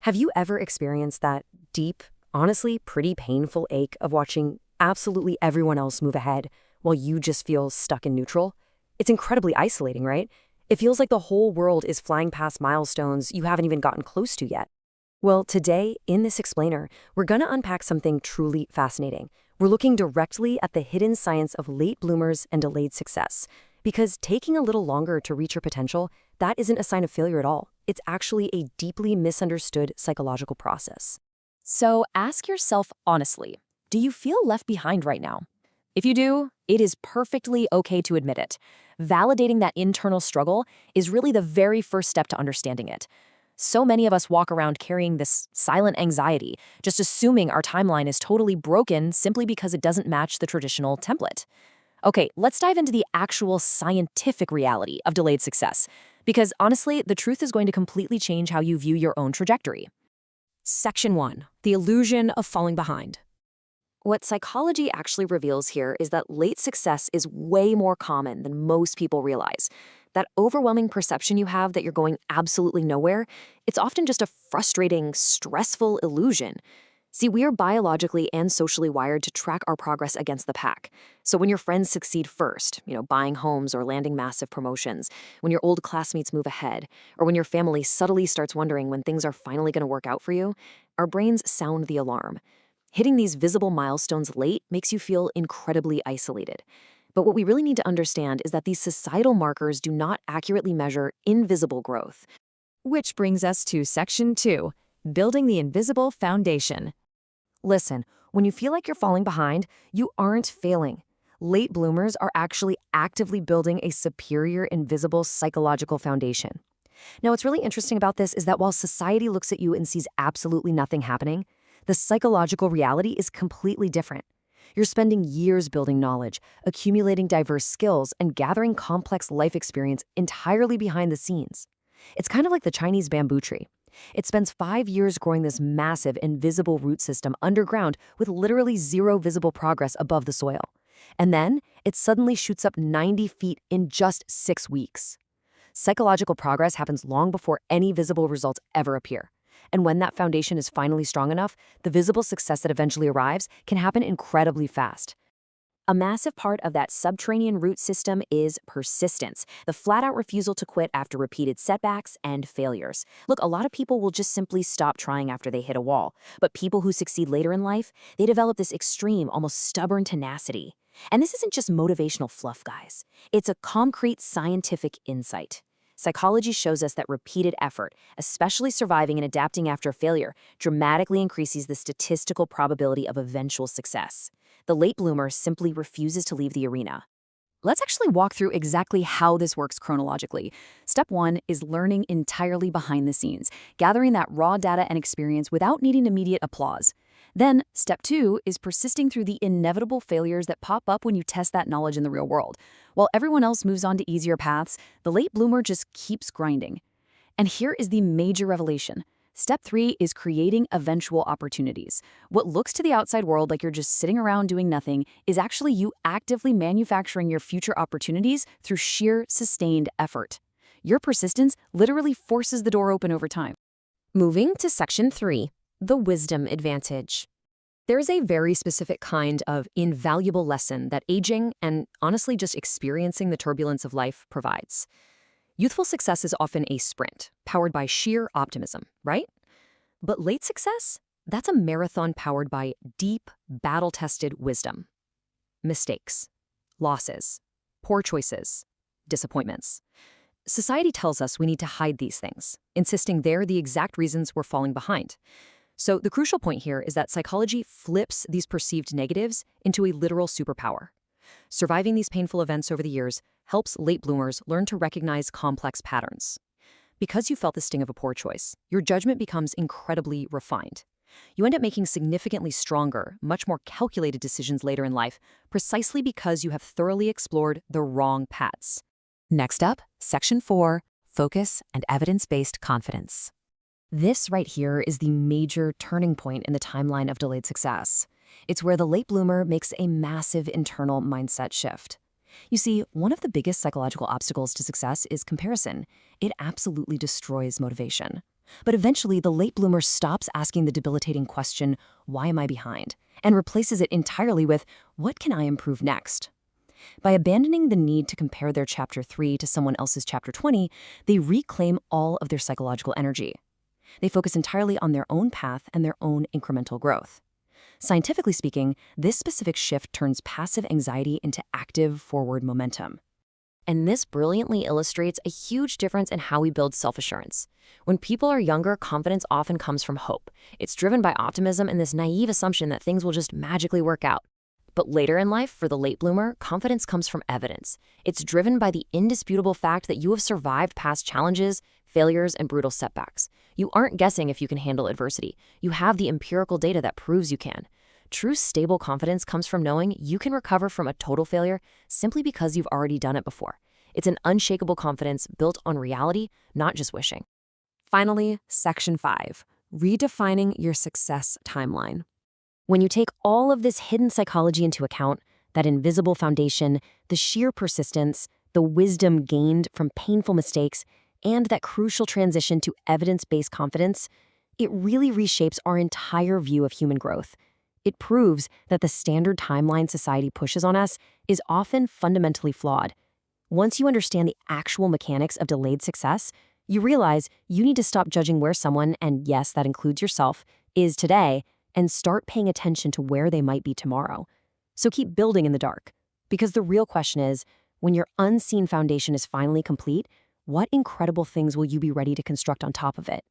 Have you ever experienced that deep, honestly pretty painful ache of watching absolutely everyone else move ahead while you just feel stuck in neutral? It's incredibly isolating, right? It feels like the whole world is flying past milestones you haven't even gotten close to yet. Well, today, in this explainer, we're going to unpack something truly fascinating. We're looking directly at the hidden science of late bloomers and delayed success. Because taking a little longer to reach your potential, that isn't a sign of failure at all. It's actually a deeply misunderstood psychological process. So ask yourself honestly, do you feel left behind right now? If you do, it is perfectly okay to admit it. Validating that internal struggle is really the very first step to understanding it. So many of us walk around carrying this silent anxiety, just assuming our timeline is totally broken simply because it doesn't match the traditional template. Okay, let's dive into the actual scientific reality of delayed success, because honestly, the truth is going to completely change how you view your own trajectory. Section 1. The illusion of falling behind. What psychology actually reveals here is that late success is way more common than most people realize. That overwhelming perception you have that you're going absolutely nowhere, it's often just a frustrating, stressful illusion. See, we are biologically and socially wired to track our progress against the pack. So when your friends succeed first, buying homes or landing massive promotions, when your old classmates move ahead, or when your family subtly starts wondering when things are finally going to work out for you, our brains sound the alarm. Hitting these visible milestones late makes you feel incredibly isolated. But what we really need to understand is that these societal markers do not accurately measure invisible growth. Which brings us to Section 2, building the invisible foundation. Listen, when you feel like you're falling behind, you aren't failing. Late bloomers are actually actively building a superior invisible psychological foundation. Now, what's really interesting about this is that while society looks at you and sees absolutely nothing happening, the psychological reality is completely different. You're spending years building knowledge, accumulating diverse skills, and gathering complex life experience entirely behind the scenes. It's kind of like the Chinese bamboo tree. It spends 5 years growing this massive, invisible root system underground with literally zero visible progress above the soil. And then it suddenly shoots up 90 feet in just 6 weeks. Psychological progress happens long before any visible results ever appear. And when that foundation is finally strong enough, the visible success that eventually arrives can happen incredibly fast. A massive part of that subterranean root system is persistence, the flat-out refusal to quit after repeated setbacks and failures. Look, a lot of people will just simply stop trying after they hit a wall, but people who succeed later in life, they develop this extreme, almost stubborn tenacity. And this isn't just motivational fluff, guys. It's a concrete scientific insight. Psychology shows us that repeated effort, especially surviving and adapting after failure, dramatically increases the statistical probability of eventual success. The late bloomer simply refuses to leave the arena. Let's actually walk through exactly how this works chronologically. Step 1 is learning entirely behind the scenes, gathering that raw data and experience without needing immediate applause. Then, Step 2 is persisting through the inevitable failures that pop up when you test that knowledge in the real world. While everyone else moves on to easier paths, the late bloomer just keeps grinding. And here is the major revelation. Step 3 is creating eventual opportunities. What looks to the outside world like you're just sitting around doing nothing is actually you actively manufacturing your future opportunities through sheer, sustained effort. Your persistence literally forces the door open over time. Moving to Section 3, the wisdom advantage. There is a very specific kind of invaluable lesson that aging and honestly just experiencing the turbulence of life provides. Youthful success is often a sprint, powered by sheer optimism, right? But late success? That's a marathon powered by deep, battle-tested wisdom. Mistakes, losses, poor choices, disappointments. Society tells us we need to hide these things, insisting they're the exact reasons we're falling behind. So the crucial point here is that psychology flips these perceived negatives into a literal superpower. Surviving these painful events over the years helps late bloomers learn to recognize complex patterns. Because you felt the sting of a poor choice, your judgment becomes incredibly refined. You end up making significantly stronger, much more calculated decisions later in life, precisely because you have thoroughly explored the wrong paths. Next up, Section 4, focus and evidence-based confidence. This right here is the major turning point in the timeline of delayed success. It's where the late bloomer makes a massive internal mindset shift. You see, one of the biggest psychological obstacles to success is comparison. It absolutely destroys motivation. But eventually, the late bloomer stops asking the debilitating question, why am I behind? And replaces it entirely with, what can I improve next? By abandoning the need to compare their chapter 3 to someone else's chapter 20, they reclaim all of their psychological energy. They focus entirely on their own path and their own incremental growth. Scientifically speaking, this specific shift turns passive anxiety into active forward momentum. And this brilliantly illustrates a huge difference in how we build self-assurance. When people are younger, confidence often comes from hope. It's driven by optimism and this naive assumption that things will just magically work out. But later in life, for the late bloomer, confidence comes from evidence. It's driven by the indisputable fact that you have survived past challenges, failures, and brutal setbacks. You aren't guessing if you can handle adversity. You have the empirical data that proves you can. True stable confidence comes from knowing you can recover from a total failure simply because you've already done it before. It's an unshakable confidence built on reality, not just wishing. Finally, Section 5, redefining your success timeline. When you take all of this hidden psychology into account, that invisible foundation, the sheer persistence, the wisdom gained from painful mistakes, and that crucial transition to evidence-based confidence, it really reshapes our entire view of human growth. It proves that the standard timeline society pushes on us is often fundamentally flawed. Once you understand the actual mechanics of delayed success, you realize you need to stop judging where someone, and yes, that includes yourself, is today, and start paying attention to where they might be tomorrow. So keep building in the dark, because the real question is, when your unseen foundation is finally complete, what incredible things will you be ready to construct on top of it?